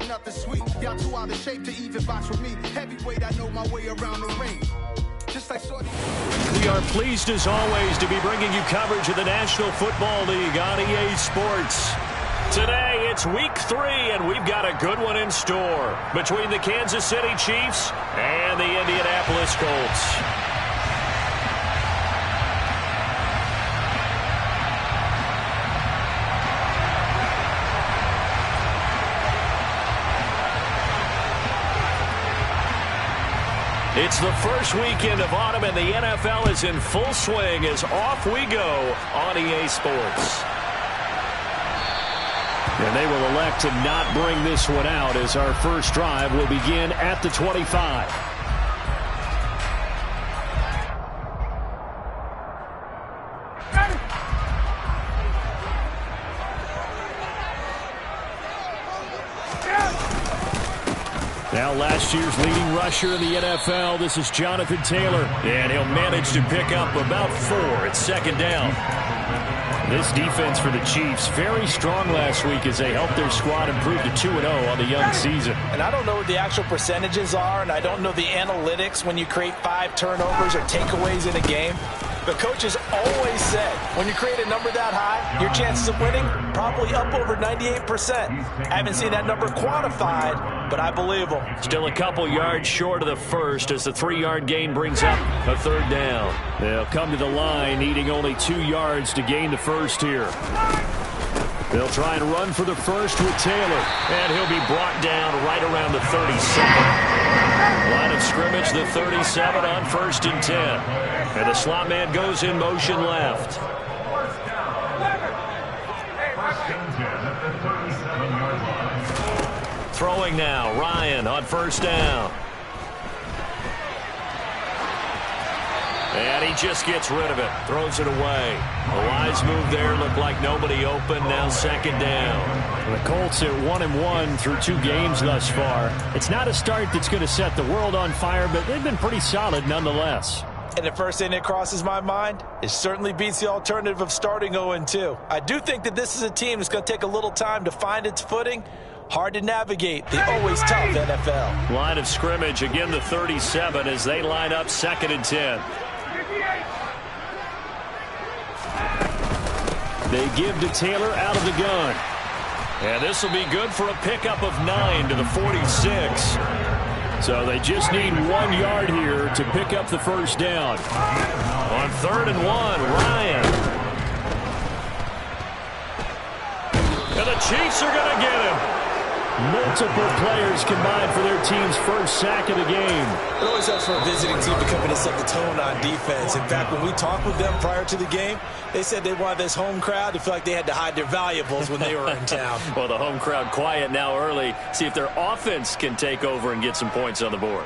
nothing sweet. Y'all too out of shape to even box with me. Heavyweight, I know my way around the ring. Just like Shorty. We are pleased as always to be bringing you coverage of the National Football League on EA Sports. Today, it's week 3, and we've got a good one in store between the Kansas City Chiefs and the Indianapolis Colts. It's the first weekend of autumn, and the NFL is in full swing as off we go on EA Sports. And they will elect to not bring this one out as our first drive will begin at the 25. Now last year's leading rusher in the NFL, this is Jonathan Taylor. And he'll manage to pick up about 4 at second down. This defense for the Chiefs, very strong last week as they helped their squad improve to 2-0 on the young season. And I don't know what the actual percentages are, and I don't know the analytics when you create 5 turnovers or takeaways in a game. But coaches always said, when you create a number that high, your chances of winning probably up over 98%. I haven't seen that number quantified, but I believe them. Still a couple yards short of the first as the 3-yard gain brings up a third down. They'll come to the line needing only 2 yards to gain the first here. They'll try and run for the first with Taylor, and he'll be brought down right around the 37. Line of scrimmage, the 37 on 1st and 10. And the slot man goes in motion left. Throwing now, Ryan on 1st down. And he just gets rid of it, throws it away. A wise move there, looked like nobody open, now 2nd down. The Colts at 1-1 through 2 games thus far. It's not a start that's going to set the world on fire, but they've been pretty solid nonetheless. And the first thing that crosses my mind, it certainly beats the alternative of starting 0-2. I do think that this is a team that's going to take a little time to find its footing. Hard to navigate the always tough NFL. Line of scrimmage, again the 37 as they line up 2nd and 10. They give to Taylor out of the gun. And this will be good for a pickup of 9 to the 46. So they just need 1 yard here to pick up the first down. On 3rd and 1, Ryan. And the Chiefs are going to get him. Multiple players combined for their team's first sack of the game. It always helps for a visiting team to come in and set the tone on defense. In fact, when we talked with them prior to the game, they said they wanted this home crowd to feel like they had to hide their valuables when they were in town. Well, the home crowd quiet now early. See if their offense can take over and get some points on the board.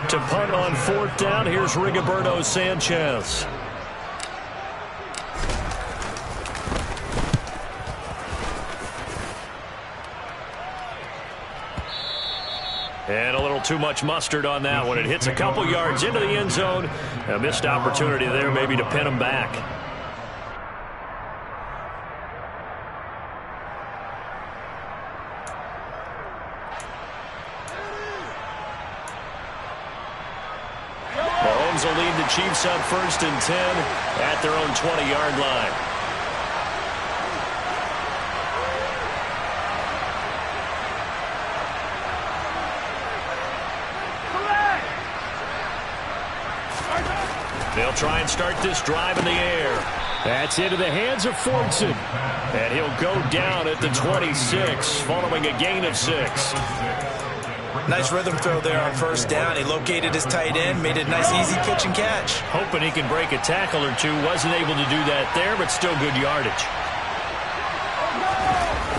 To punt on 4th down, here's Rigoberto Sanchez. And a little too much mustard on that one. It hits a couple yards into the end zone. A missed opportunity there maybe to pin them back. Mahomes will lead the Chiefs on 1st and 10 at their own 20-yard line. They'll try and start this drive in the air. That's into the hands of Fortson. And he'll go down at the 26, following a gain of 6. Nice rhythm throw there on 1st down. He located his tight end, made a nice easy catch and catch. Hoping he can break a tackle or two. Wasn't able to do that there, but still good yardage.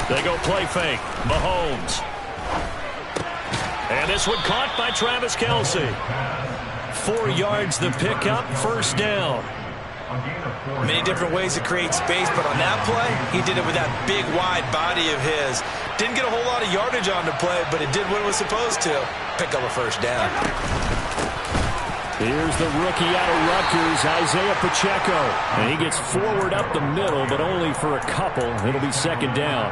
They go play fake. Mahomes. And this one caught by Travis Kelce. 4 yards the pickup, 1st down. Many different ways to create space, but on that play, he did it with that big, wide body of his. Didn't get a whole lot of yardage on the play, but it did what it was supposed to. Pick up a 1st down. Here's the rookie out of Rutgers, Isaiah Pacheco. And he gets forward up the middle, but only for a couple. It'll be second down.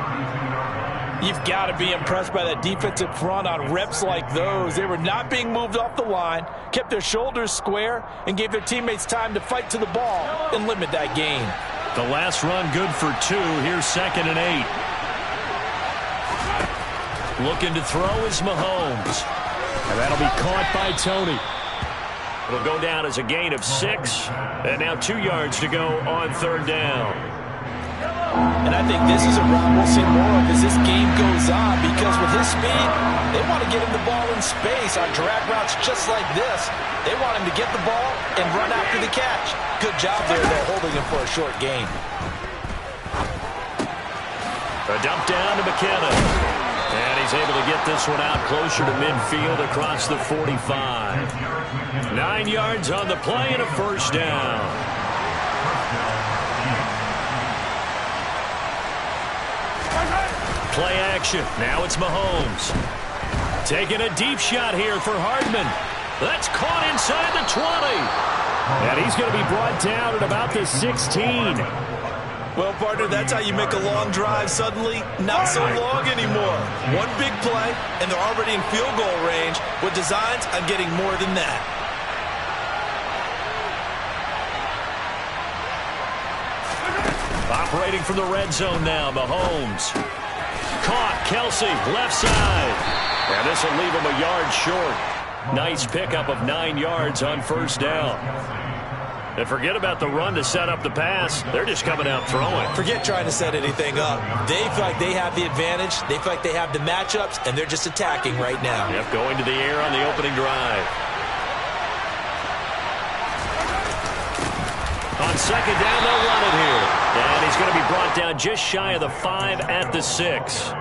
You've got to be impressed by that defensive front on reps like those. They were not being moved off the line, kept their shoulders square, and gave their teammates time to fight to the ball and limit that gain. The last run good for 2. Here's 2nd and 8. Looking to throw is Mahomes. And that'll be caught by Tony. It'll go down as a gain of 6. And now 2 yards to go on 3rd down. And I think this is a route we'll see more of as this game goes on, because with his speed, they want to get him the ball in space on drag routes just like this. They want him to get the ball and run after the catch. Good job there, though, holding him for a short gain. A dump down to McKenna. And he's able to get this one out closer to midfield across the 45. 9 yards on the play and a first down. Play action. Now it's Mahomes. Taking a deep shot here for Hardman. That's caught inside the 20. And he's going to be brought down at about the 16. Well, partner, that's how you make a long drive suddenly not so long anymore. One big play, and they're already in field goal range with designs on getting more than that. Operating from the red zone now, Mahomes. Caught, Kelsey, left side. And this will leave him a yard short. Nice pickup of 9 yards on first down. And forget about the run to set up the pass. They're just coming out throwing. Forget trying to set anything up. They feel like they have the advantage. They feel like they have the matchups, and they're just attacking right now. Yep, going to the air on the opening drive. On second down, they'll run it here. And he's going to be brought down just shy of the 5 at the 6.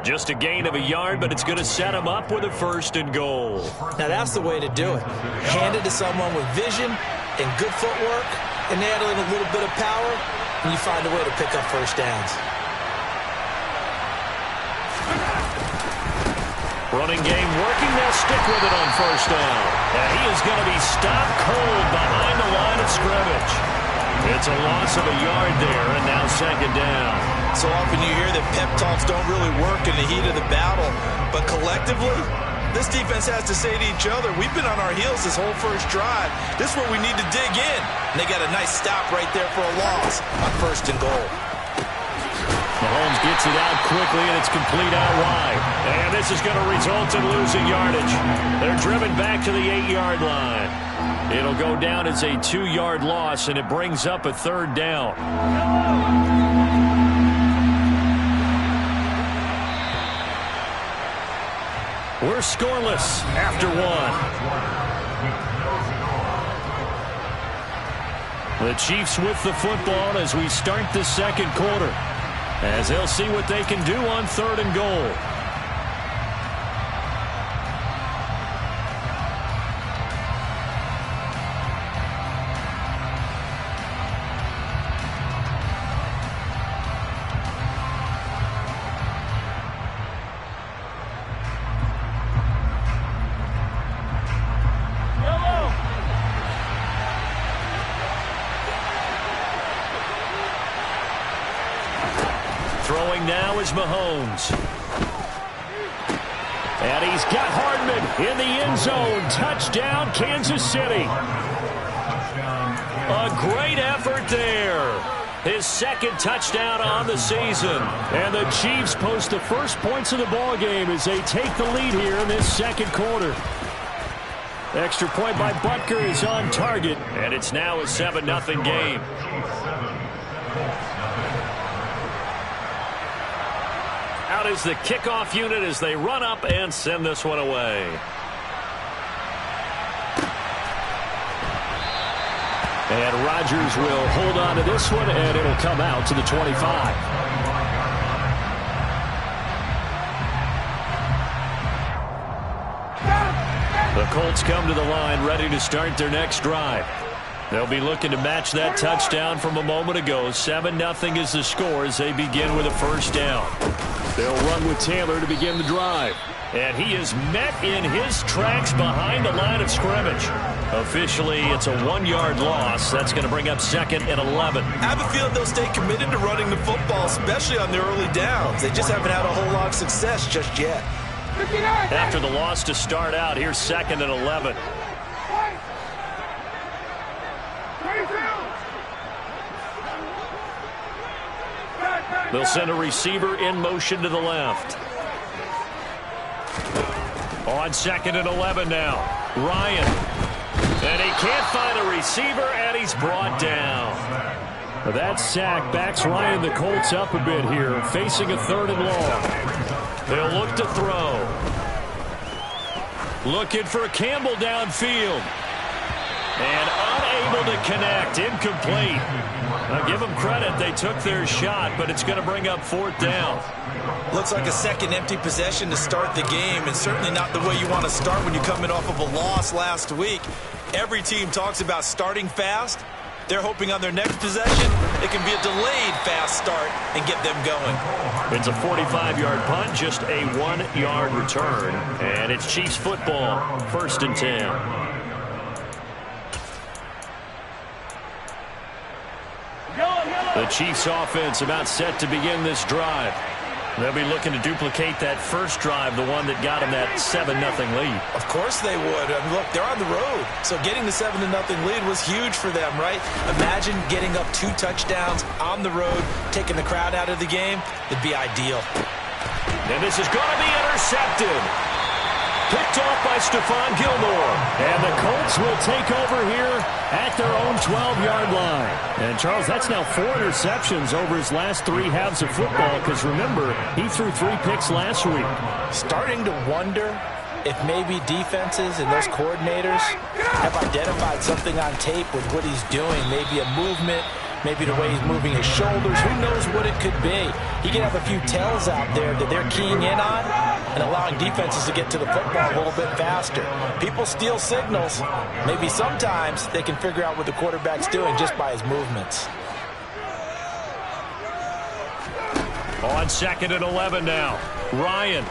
Just a gain of a yard, but it's going to set him up with a 1st and goal. Now that's the way to do it. Hand it to someone with vision and good footwork, and handling a little bit of power, and you find a way to pick up first downs. Running game working. They'll stick with it on first down. And he is going to be stopped cold behind the line of scrimmage. It's a loss of a yard there, and now second down. So often you hear that pep talks don't really work in the heat of the battle, but collectively, this defense has to say to each other, we've been on our heels this whole first drive. This is where we need to dig in. And they got a nice stop right there for a loss on 1st and goal. Mahomes gets it out quickly, and it's complete out wide. And this is going to result in losing yardage. They're driven back to the 8-yard line. It'll go down as a 2-yard loss, and it brings up a 3rd down. We're scoreless after 1. The Chiefs with the football as we start the second quarter, as they'll see what they can do on 3rd and goal. Throwing now is Mahomes. And he's got Hardman in the end zone. Touchdown, Kansas City. A great effort there. His 2nd touchdown on the season. And the Chiefs post the first points of the ball game as they take the lead here in this second quarter. Extra point by Butker is on target. And it's now a 7-0 game. Out is the kickoff unit as they run up and send this one away. And Rodgers will hold on to this one, and it'll come out to the 25. The Colts come to the line ready to start their next drive. They'll be looking to match that touchdown from a moment ago. 7-0 is the score as they begin with a first down. They'll run with Taylor to begin the drive. And he is met in his tracks behind the line of scrimmage. Officially, it's a 1-yard loss. That's going to bring up 2nd and 11. I have a feeling they'll stay committed to running the football, especially on their early downs. They just haven't had a whole lot of success just yet. After the loss to start out, here's 2nd and 11. They'll send a receiver in motion to the left. On 2nd and 11 now. Ryan. And he can't find a receiver, and he's brought down. That sack backs Ryan the Colts up a bit here, facing a 3rd and long. They'll look to throw. Looking for Campbell downfield. And unable to connect. Incomplete. Now give them credit. They took their shot, but it's going to bring up 4th down. Looks like a second empty possession to start the game, and certainly not the way you want to start when you're coming off of a loss last week. Every team talks about starting fast. They're hoping on their next possession, it can be a delayed fast start and get them going. It's a 45-yard punt, just a 1-yard return. And it's Chiefs football, 1st and 10. The Chiefs offense about set to begin this drive. They'll be looking to duplicate that first drive, the one that got them that 7-0 lead. Of course they would. I mean, look, they're on the road. So getting the 7-0 lead was huge for them, right? Imagine getting up 2 touchdowns on the road, taking the crowd out of the game. It'd be ideal. And this is going to be intercepted. Picked off by Stephon Gilmore. And the Colts will take over here at their own 12-yard line. And, Charles, that's now 4 interceptions over his last 3 halves of football, because, remember, he threw 3 picks last week. Starting to wonder if maybe defenses and those coordinators have identified something on tape with what he's doing, maybe a movement, maybe the way he's moving his shoulders. Who knows what it could be? He could have a few tells out there that they're keying in on and allowing defenses to get to the football a little bit faster. People steal signals. Maybe sometimes they can figure out what the quarterback's doing just by his movements. On 2nd and 11 now. Ryan.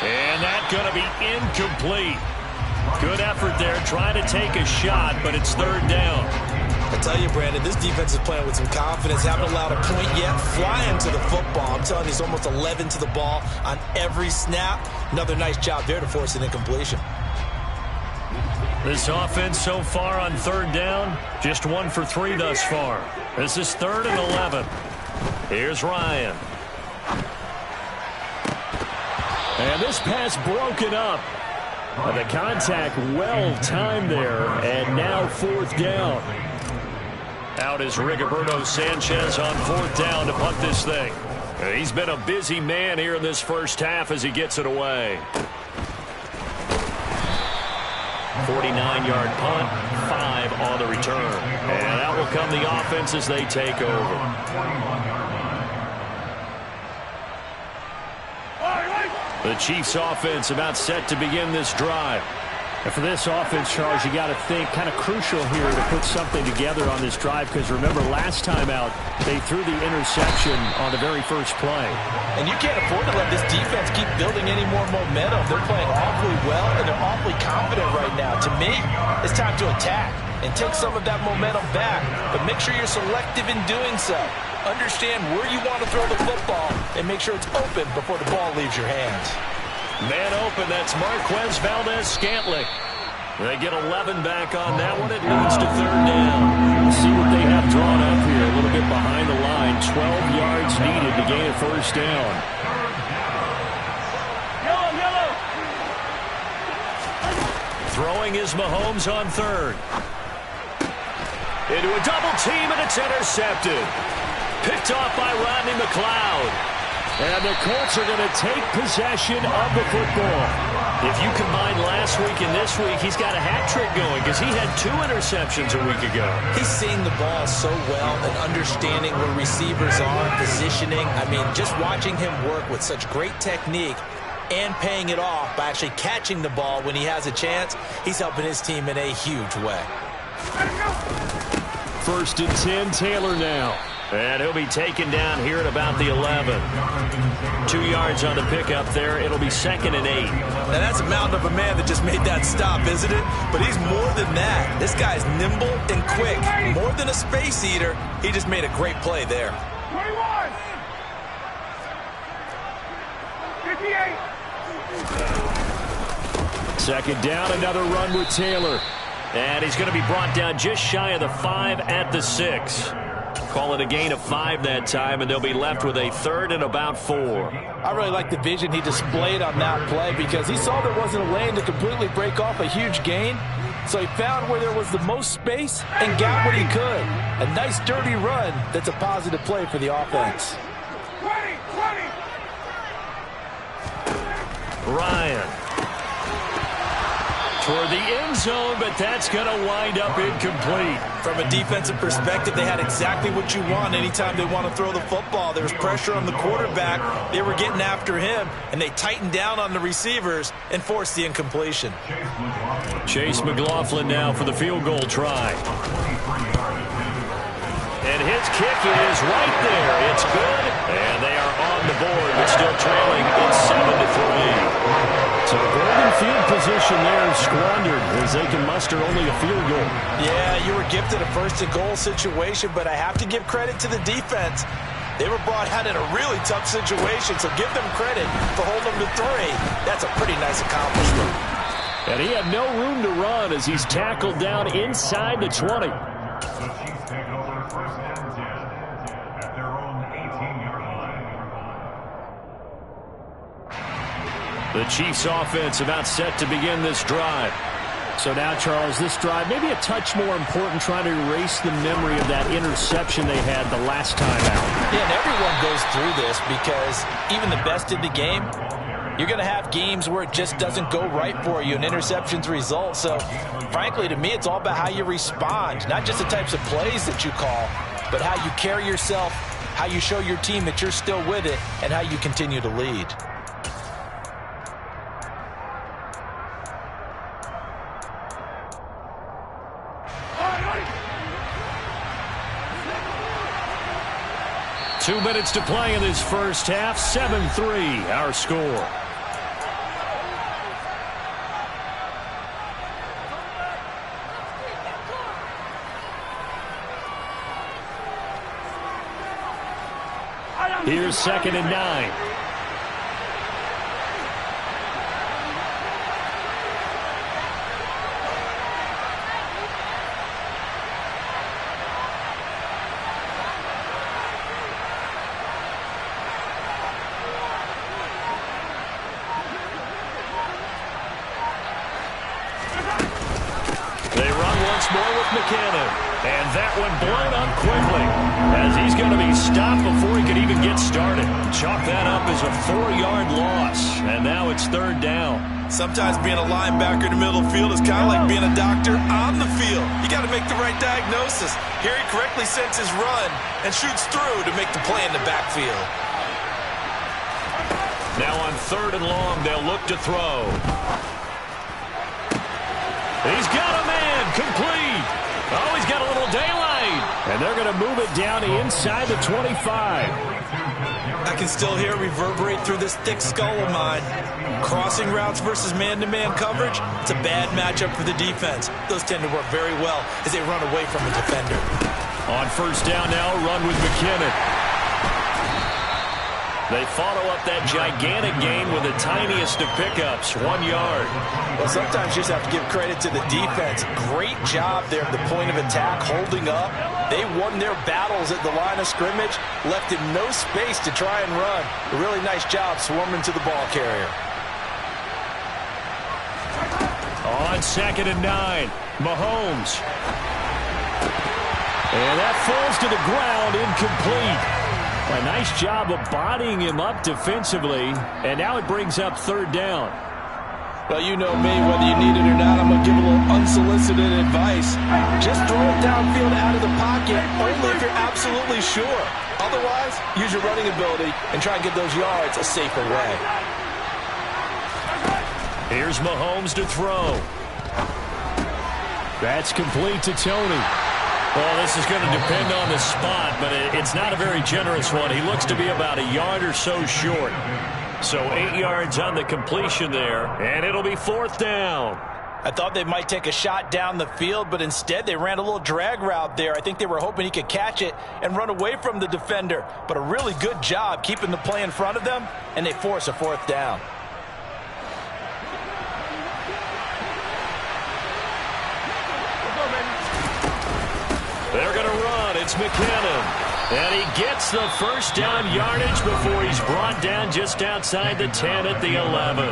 And that's going to be incomplete. Good effort there, trying to take a shot, but it's 3rd down. I tell you, Brandon, this defense is playing with some confidence. Haven't allowed a point yet. Flying to the football. I'm telling you, he's almost 11 to the ball on every snap. Another nice job there to force an incompletion. This offense so far on 3rd down, just 1 for 3 thus far. This is 3rd and 11. Here's Ryan. And this pass broken up. The contact well timed there, and now 4th down. Out is Rigoberto Sanchez on 4th down to punt this thing. He's been a busy man here in this first half as he gets it away. 49-yard punt, 5 on the return. And out will come the offense as they take over. The Chiefs offense about set to begin this drive. And for this offense, Charles, you got to think kind of crucial here to put something together on this drive, because remember last time out they threw the interception on the very first play. And you can't afford to let this defense keep building any more momentum. They're playing awfully well and they're awfully confident right now. To me, it's time to attack and take some of that momentum back, but make sure you're selective in doing so. Understand where you want to throw the football and make sure it's open before the ball leaves your hands. Man open, that's Marquez Valdez-Scantling. They get 11 back on that one. It leads to 3rd down. We'll see what they have drawn up here. A little bit behind the line. 12 yards needed to gain a 1st down. Throwing is Mahomes on 3rd. Into a double team, and it's intercepted. Picked off by Rodney McLeod. And the Colts are going to take possession of the football. If you combine last week and this week, he's got a hat trick going because he had 2 interceptions a week ago. He's seeing the ball so well and understanding where receivers are, positioning. I mean, just watching him work with such great technique and paying it off by actually catching the ball when he has a chance, he's helping his team in a huge way. 1st and 10, Taylor now. And he'll be taken down here at about the 11. 2 yards on the pickup there. It'll be 2nd and 8. Now that's a mountain of a man that just made that stop, isn't it? But he's more than that. This guy's nimble and quick. More than a space eater. He just made a great play there. 21. 58. Second down, another run with Taylor. And he's going to be brought down just shy of the 5 at the 6. Call it a gain of 5 that time, and they'll be left with a 3rd and about 4. I really like the vision he displayed on that play because he saw there wasn't a lane to completely break off a huge gain. So he found where there was the most space and got what he could. A nice dirty run that's a positive play for the offense. 20. Ryan. Toward the end zone, but that's going to wind up incomplete. From a defensive perspective, they had exactly what you want anytime they want to throw the football. There was pressure on the quarterback. They were getting after him, and they tightened down on the receivers and forced the incompletion. Chase McLaughlin now for the field goal try. And his kick is right there. It's good, and they are on the board, but still trailing in 7-3. So golden field position there squandered as they can muster only a field goal. Yeah, you were gifted a 1st and goal situation, but I have to give credit to the defense. They were brought out in a really tough situation, so give them credit for holding them to 3. That's a pretty nice accomplishment. And he had no room to run as he's tackled down inside the 20. The Chiefs offense about set to begin this drive. So now, Charles, this drive maybe a touch more important, trying to erase the memory of that interception they had the last time out. Yeah, and everyone goes through this because even the best in the game, you're going to have games where it just doesn't go right for you and interceptions result. So, frankly, to me, it's all about how you respond, not just the types of plays that you call, but how you carry yourself, how you show your team that you're still with it, and how you continue to lead. Two minutes to play in this first half. 7-3, our score. Here's 2nd and 9. And that one blown up quickly as he's going to be stopped before he could even get started. Chalk that up as a 4-yard loss, and now it's 3rd down. Sometimes being a linebacker in the middle of the field is kind of like being a doctor on the field. You got to make the right diagnosis. Here he correctly sends his run and shoots through to make the play in the backfield. Now on 3rd and long, they'll look to throw. He's got a man, complete. Oh, he's got a little daylight. And they're going to move it down inside the 25. I can still hear it reverberate through this thick skull of mine. Crossing routes versus man-to-man coverage, it's a bad matchup for the defense. Those tend to work very well as they run away from a defender. On 1st down now, run with McKinnon. They follow up that gigantic gain with the tiniest of pickups, 1 yard. Well, sometimes you just have to give credit to the defense. Great job there at the point of attack, holding up. They won their battles at the line of scrimmage, left him no space to try and run. A really nice job swarming to the ball carrier. On 2nd and 9, Mahomes. And that falls to the ground, incomplete. A nice job of bodying him up defensively, and now it brings up 3rd down. Well, you know me, whether you need it or not, I'm going to give a little unsolicited advice. Just throw it downfield out of the pocket, only if you're absolutely sure. Otherwise, use your running ability and try and get those yards a safer way. Here's Mahomes to throw. That's complete to Tony. Well, this is going to depend on the spot, but it's not a very generous one. He looks to be about a yard or so short. So 8 yards on the completion there, and it'll be 4th down. I thought they might take a shot down the field, but instead they ran a little drag route there. I think they were hoping he could catch it and run away from the defender. But a really good job keeping the play in front of them, and they force a 4th down. They're going to run. It's McKinnon. And he gets the first down yardage before he's brought down just outside the 10 at the 11.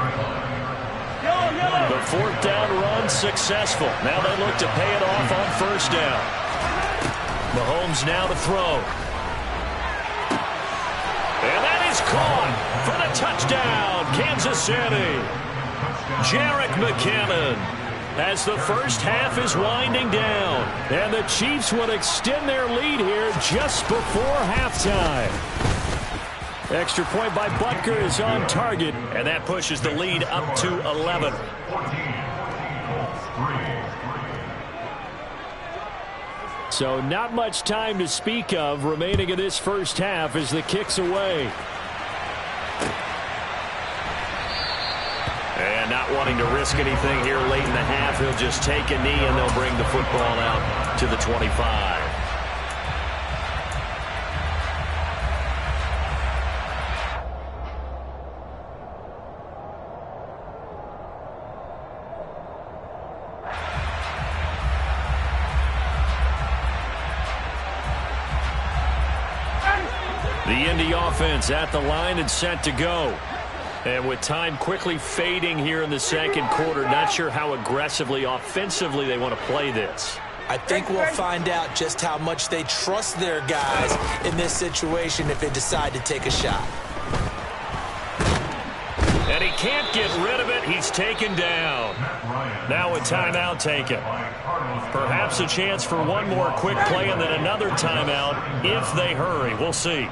The 4th down run successful. Now they look to pay it off on 1st down. Mahomes now to throw. And that is caught for the touchdown, Kansas City. Jerick McKinnon, as the first half is winding down. And the Chiefs will extend their lead here just before halftime. Extra point by Butker is on target, and that pushes the lead up to 11. So not much time to speak of remaining in this first half as the kick's away. And not wanting to risk anything here late in the half, he'll just take a knee and they'll bring the football out to the 25. The Indy offense at the line and set to go. And with time quickly fading here in the second quarter, not sure how aggressively, offensively they want to play this. I think we'll find out just how much they trust their guys in this situation if they decide to take a shot. And he can't get rid of it. He's taken down. Now a timeout taken. Perhaps a chance for one more quick play and then another timeout if they hurry. We'll see.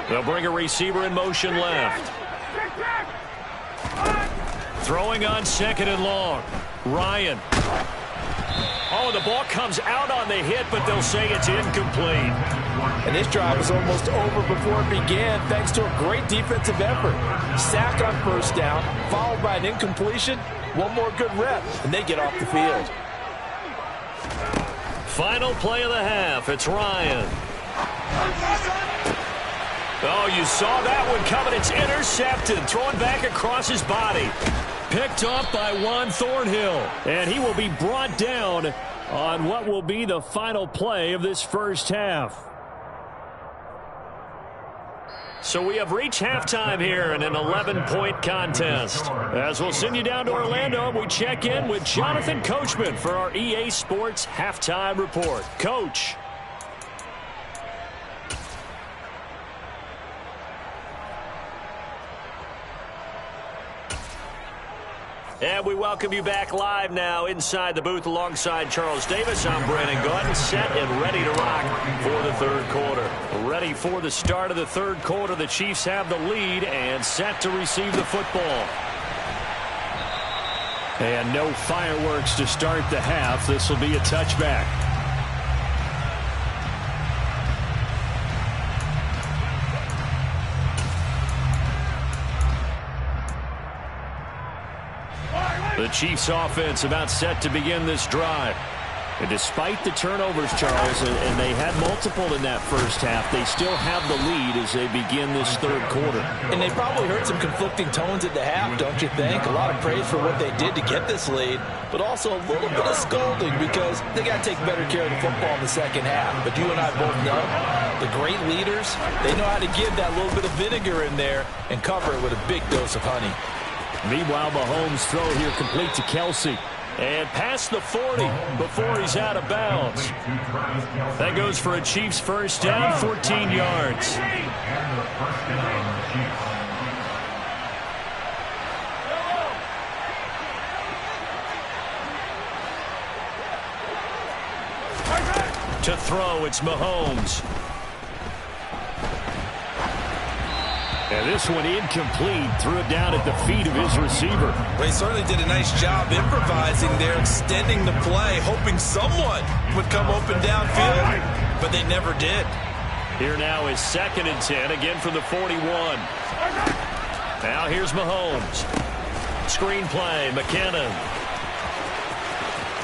They'll bring a receiver in motion left. Throwing on 2nd and long. Ryan. Oh, the ball comes out on the hit, but they'll say it's incomplete. And this drive was almost over before it began thanks to a great defensive effort. Sack on 1st down, followed by an incompletion. One more good rep, and they get off the field. Final play of the half. It's Ryan. Oh, you saw that one coming. It's intercepted. Throwing back across his body. Picked off by Juan Thornhill. And he will be brought down on what will be the final play of this first half. So we have reached halftime here in an 11-point contest. As we'll send you down to Orlando, we check in with Jonathan Coachman for our EA Sports Halftime Report. Coach. And we welcome you back live now inside the booth alongside Charles Davis. I'm Brandon Gordon, set and ready to rock for the 3rd quarter. Ready for the start of the 3rd quarter. The Chiefs have the lead and set to receive the football. And no fireworks to start the half. This will be a touchback. The Chiefs offense about set to begin this drive. And despite the turnovers, Charles, and they had multiple in that first half, they still have the lead as they begin this 3rd quarter. And they probably heard some conflicting tones at the half, don't you think? A lot of praise for what they did to get this lead, but also a little bit of scolding because they got to take better care of the football in the second half. But you and I both know the great leaders, they know how to give that little bit of vinegar in there and cover it with a big dose of honey. Meanwhile, Mahomes' throw here complete to Kelsey. And past the 40 before he's out of bounds. That goes for a Chiefs first down, 14 yards. To throw, it's Mahomes. And this one incomplete. Threw it down at the feet of his receiver. Well, he certainly did a nice job improvising there, extending the play, hoping someone would come open downfield, but they never did. Here now is 2nd and 10, again from the 41. Now here's Mahomes. Screen play, McKinnon.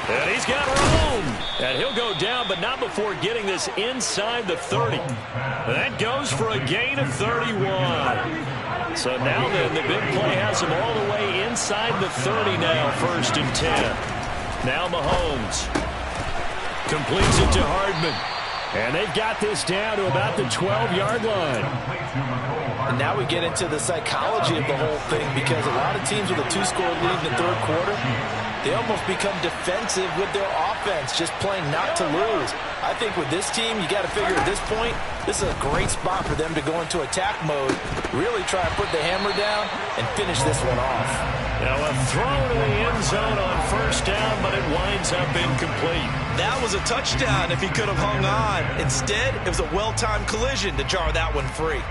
And he's got room. And he'll go down, but not before getting this inside the 30. That goes for a gain of 31. So now then, the big play has him all the way inside the 30 now, 1st and 10. Now Mahomes completes it to Hardman. And they've got this down to about the 12-yard line. And now we get into the psychology of the whole thing, because a lot of teams with a 2-score lead in the 3rd quarter, they almost become defensive with their offense, just playing not to lose. I think with this team, you got to figure at this point, this is a great spot for them to go into attack mode, really try and put the hammer down and finish this one off. Now a throw to the end zone on 1st down, but it winds up incomplete. That was a touchdown if he could have hung on. Instead, it was a well-timed collision to jar that one free.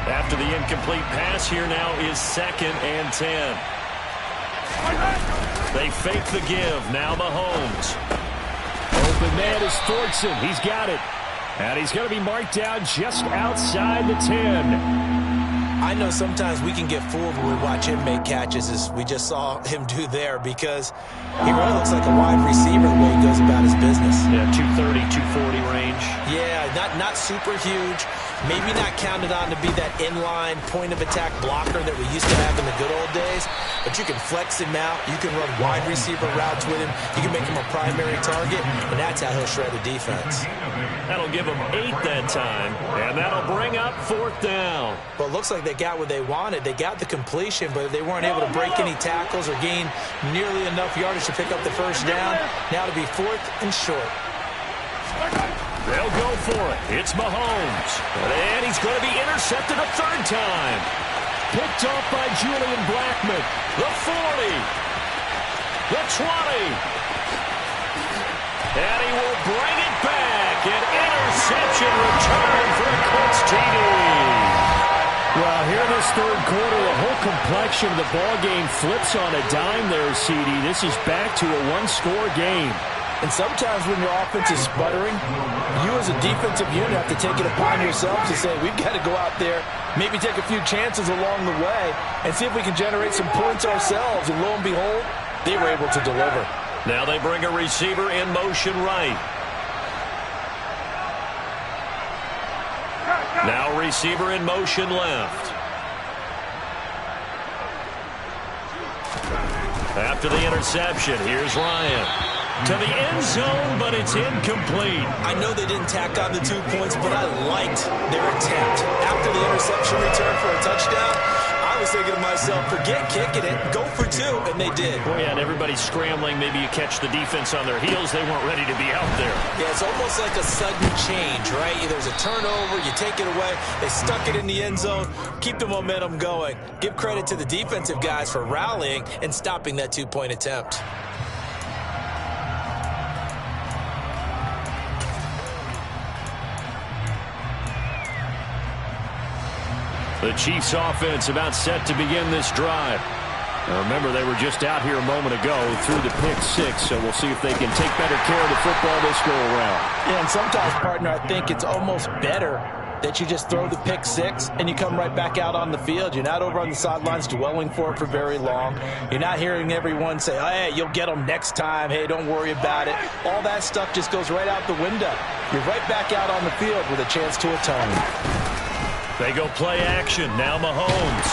After the incomplete pass, here now is 2nd and 10. They fake the give. Now Mahomes. Open man is Thornton. He's got it. And he's going to be marked down just outside the 10. I know sometimes we can get fooled when we watch him make catches, as we just saw him do there, because he really looks like a wide receiver the way he goes about his business. Yeah, 230, 240 range. Yeah, not super huge. Maybe not counted on to be that inline point-of-attack blocker that we used to have in the good old days, but you can flex him out. You can run wide receiver routes with him. You can make him a primary target, and that's how he'll shred the defense. That'll give him 8 that time, and that'll bring up 4th down. Well, it looks like they got what they wanted. They got the completion, but they weren't able to break any tackles or gain nearly enough yardage to pick up the 1st down. Now to be 4th and short. They'll go for it. It's Mahomes. And he's going to be intercepted a 3rd time. Picked off by Julian Blackmon. The 40. The 20. And he will bring it back. An interception return for a Colts TD. Well, here in this 3rd quarter, the whole complexion of the ball game flips on a dime there, CD. This is back to a 1-score game. And sometimes when your offense is sputtering, you as a defensive unit have to take it upon yourselves to say, we've got to go out there, maybe take a few chances along the way, and see if we can generate some points ourselves. And lo and behold, they were able to deliver. Now they bring a receiver in motion right. Now receiver in motion left. After the interception, here's Ryan. To the end zone, but it's incomplete. I know they didn't tack on the 2 points, but I liked their attempt. After the interception return for a touchdown, I was thinking to myself, forget kicking it, go for 2, and they did. Well, yeah, and everybody's scrambling. Maybe you catch the defense on their heels. They weren't ready to be out there. Yeah, it's almost like a sudden change, right? There's a turnover, you take it away, they stuck it in the end zone, keep the momentum going. Give credit to the defensive guys for rallying and stopping that 2-point attempt. The Chiefs offense about set to begin this drive. Now remember, they were just out here a moment ago through the pick 6, so we'll see if they can take better care of the football this go around. Yeah, and sometimes, partner, I think it's almost better that you just throw the pick 6 and you come right back out on the field. You're not over on the sidelines dwelling for it for very long. You're not hearing everyone say, oh, hey, you'll get them next time. Hey, don't worry about it. All that stuff just goes right out the window. You're right back out on the field with a chance to atone. They go play action. Now Mahomes.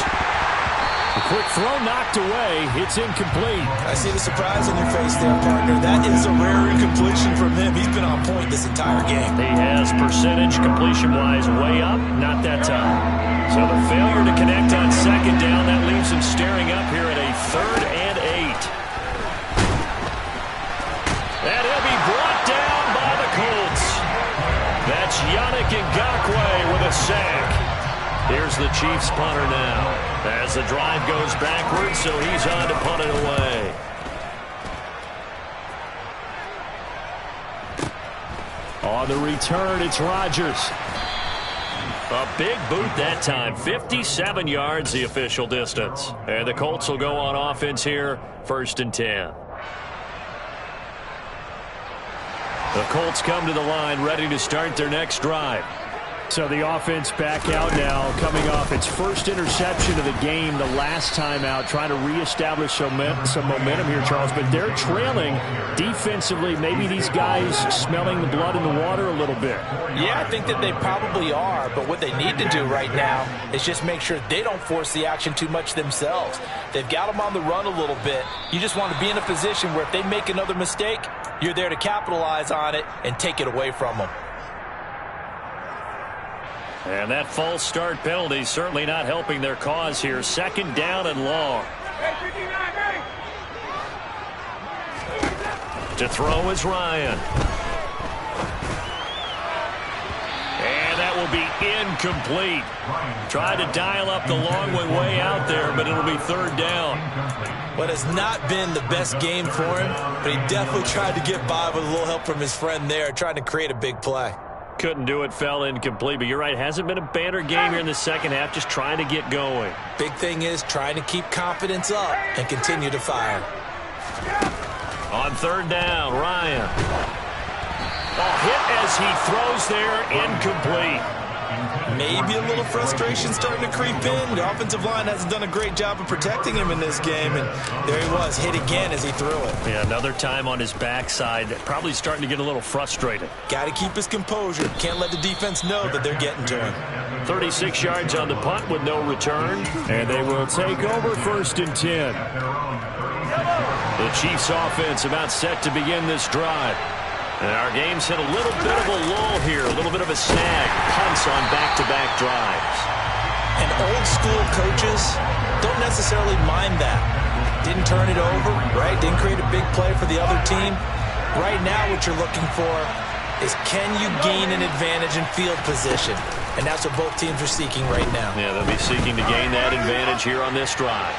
A quick throw knocked away. It's incomplete. I see the surprise on your face there, partner. That is a rare incompletion from him. He's been on point this entire game. He has percentage completion-wise way up. Not that time. So the failure to connect on 2nd down, that leaves him staring up here at a 3rd and 8. And he'll be brought down by the Colts. That's Yannick Ngakoue with a sack. Here's the Chiefs punter now as the drive goes backwards, so he's on to punt it away. On the return, it's Rodgers. A big boot that time. 57 yards, the official distance. And the Colts will go on offense here, 1st and 10. The Colts come to the line, ready to start their next drive. So the offense back out now, coming off its first interception of the game the last time out, trying to reestablish some momentum here, Charles. But they're trailing defensively. Maybe these guys smelling the blood in the water a little bit. Yeah, I think that they probably are. But what they need to do right now is just make sure they don't force the action too much themselves. They've got them on the run a little bit. You just want to be in a position where if they make another mistake, you're there to capitalize on it and take it away from them. And that false start penalty certainly not helping their cause here. 2nd down and long. To throw is Ryan. And that will be incomplete. Tried to dial up the long way out there, but it'll be 3rd down. But it's not been the best game for him, but he definitely tried to get by with a little help from his friend there, trying to create a big play. Couldn't do it, fell incomplete. But you're right, hasn't been a banner game here in the second half, just trying to get going. Big thing is trying to keep confidence up and continue to fire. On 3rd down, Ryan. Hit as he throws there, incomplete. Maybe a little frustration starting to creep in. The offensive line hasn't done a great job of protecting him in this game, and there he was, hit again as he threw it. Yeah, another time on his backside, probably starting to get a little frustrated. Got to keep his composure. Can't let the defense know that they're getting to him. 36 yards on the punt with no return, and they will take over 1st and 10. The Chiefs offense about set to begin this drive. And our game's hit a little bit of a lull here, a little bit of a snag. Punts on back-to-back drives. And old-school coaches don't necessarily mind that. Didn't turn it over, right? Didn't create a big play for the other team. Right now what you're looking for is can you gain an advantage in field position? And that's what both teams are seeking right now. Yeah, they'll be seeking to gain that advantage here on this drive.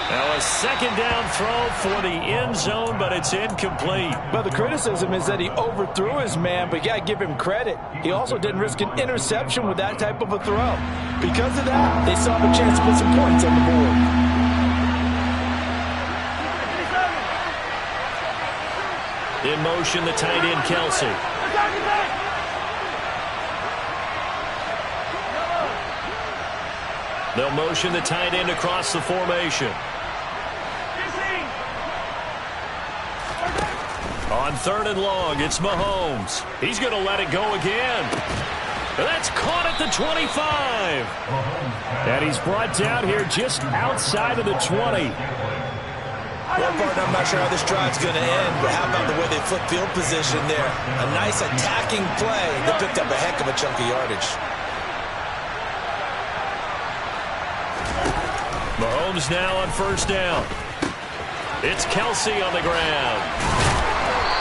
Now a 2nd down throw for the end zone, but it's incomplete. But the criticism is that he overthrew his man, but yeah, give him credit. He also didn't risk an interception with that type of a throw. Because of that, they saw a chance to put some points on the board. In motion, the tight end, Kelsey. They'll motion the tight end across the formation. On 3rd and long, it's Mahomes. He's going to let it go again. That's caught at the 25. And he's brought down here just outside of the 20. Well, partner, I'm not sure how this drive's going to end, but how about the way they flip field position there? A nice attacking play. They picked up a heck of a chunk of yardage. Mahomes now on 1st down. It's Kelsey on the ground.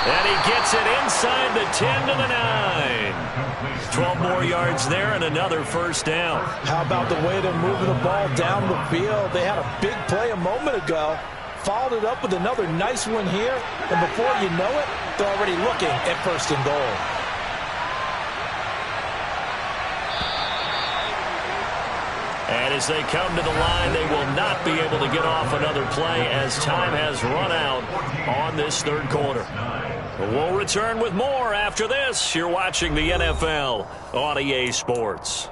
And he gets it inside the 10 to the 9. 12 more yards there and another 1st down. How about the way they're moving the ball down the field? They had a big play a moment ago. Followed it up with another nice one here. And before you know it, they're already looking at 1st and goal. And as they come to the line, they will not be able to get off another play as time has run out on this 3rd quarter. We'll return with more after this. You're watching the NFL on EA Sports.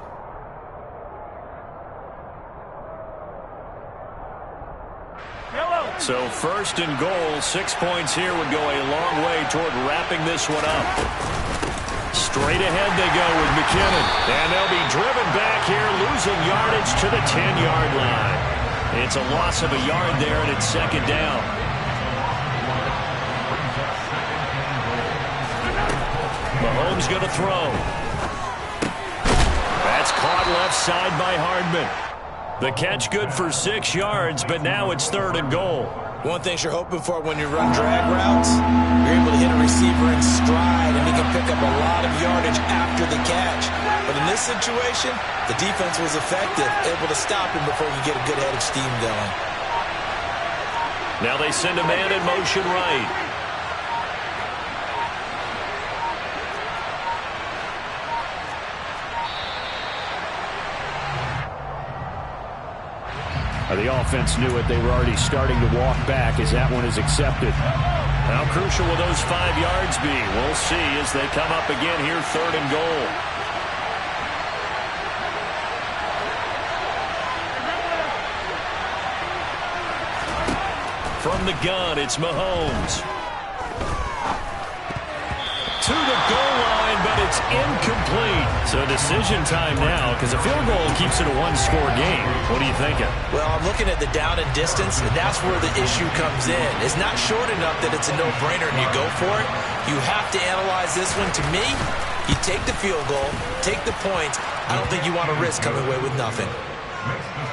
So 1st and goal, 6 points here would go a long way toward wrapping this one up. Straight ahead they go with McKinnon. And they'll be driven back here, losing yardage to the 10-yard line. It's a loss of a yard there, and it's 2nd down. Mahomes going to throw. That's caught left side by Hardman. The catch good for 6 yards, but now it's 3rd and goal. One thing you're hoping for when you run drag routes, you're able to hit a receiver in stride, and he can pick up a lot of yardage after the catch. But in this situation, the defense was effective, able to stop him before you get a good head of steam going. Now they send a man in motion right. The offense knew it. They were already starting to walk back as that one is accepted. How crucial will those 5 yards be? We'll see as they come up again here, 3rd and goal. From the gun, it's Mahomes. To the goal line, but it's incomplete. So decision time now, because a field goal keeps it a 1-score game. What are you thinking? Well, I'm looking at the down and distance, and that's where the issue comes in. It's not short enough that it's a no-brainer and you go for it. You have to analyze this one. To me, you take the field goal, take the points. I don't think you want to risk coming away with nothing.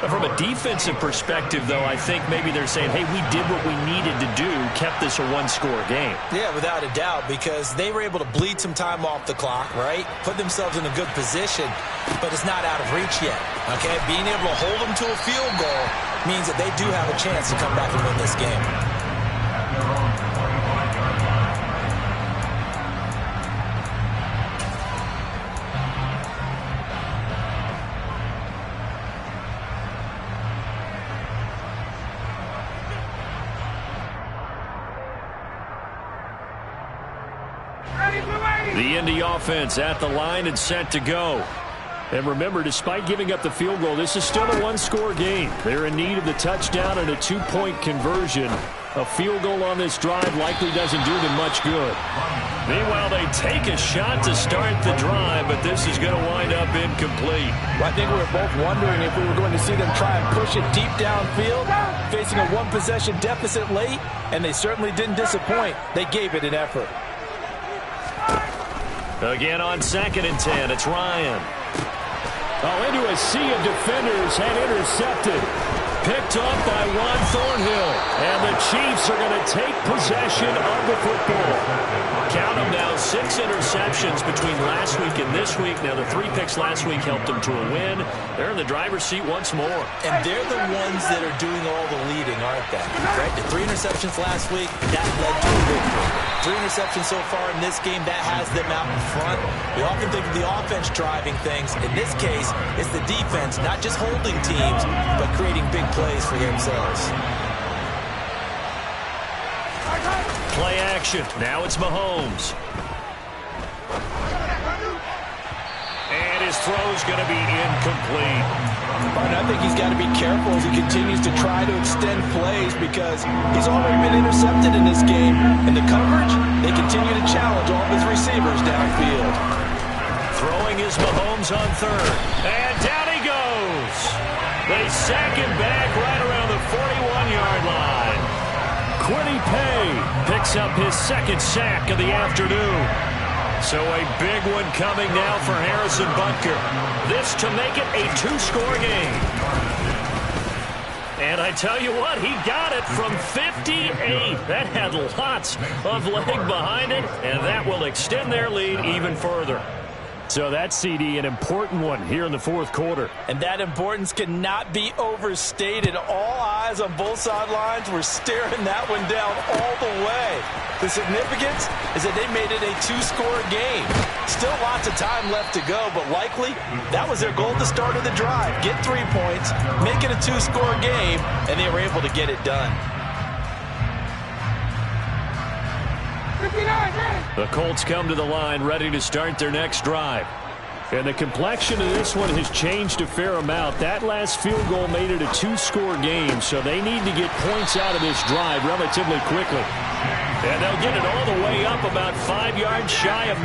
From a defensive perspective, though, I think maybe they're saying, hey, we did what we needed to do, kept this a 1-score game. Yeah, without a doubt, because they were able to bleed some time off the clock, right? Put themselves in a good position, but it's not out of reach yet, okay? Being able to hold them to a field goal means that they do have a chance to come back and win this game. The Indy offense at the line and set to go. And remember, despite giving up the field goal, this is still a 1-score game. They're in need of the touchdown and a 2-point conversion. A field goal on this drive likely doesn't do them much good. Meanwhile, they take a shot to start the drive, but this is going to wind up incomplete. Well, I think we were both wondering if we were going to see them try and push it deep downfield, facing a 1-possession deficit late, and they certainly didn't disappoint. They gave it an effort. Again on 2nd and 10, it's Ryan. Oh, into a sea of defenders and intercepted. Picked off by Juan Thornhill. And the Chiefs are going to take possession of the football. Count them now, 6 interceptions between last week and this week. Now, the 3 picks last week helped them to a win. They're in the driver's seat once more. And they're the ones that are doing all the leading, aren't they? Right? The 3 interceptions last week, that led to a victory. 3 interceptions so far in this game, that has them out in front. We often think of the offense driving things. In this case, it's the defense, not just holding teams, but creating big plays for themselves. Play action. Now it's Mahomes. And his throw's going to be incomplete. But I think he's got to be careful as he continues to try to extend plays because he's already been intercepted in this game. And the coverage, they continue to challenge all of his receivers downfield. Throwing is Mahomes on 3rd. And down he goes. They sack him back right around the 41-yard line. Quiddy Pay picks up his 2nd sack of the afternoon. So a big one coming now for Harrison Butker. This to make it a 2-score game. And I tell you what, he got it from 58. That had lots of leg behind it, and that will extend their lead even further. So that CD, an important one here in the 4th quarter. And that importance cannot be overstated. All eyes on both sidelines were staring that one down all the way. The significance is that they made it a 2-score game. Still lots of time left to go, but likely that was their goal at the start of the drive. Get 3 points, make it a 2-score game, and they were able to get it done. The Colts come to the line ready to start their next drive. And the complexion of this one has changed a fair amount. That last field goal made it a 2-score game, so they need to get points out of this drive relatively quickly. And they'll get it all the way up about 5 yards shy of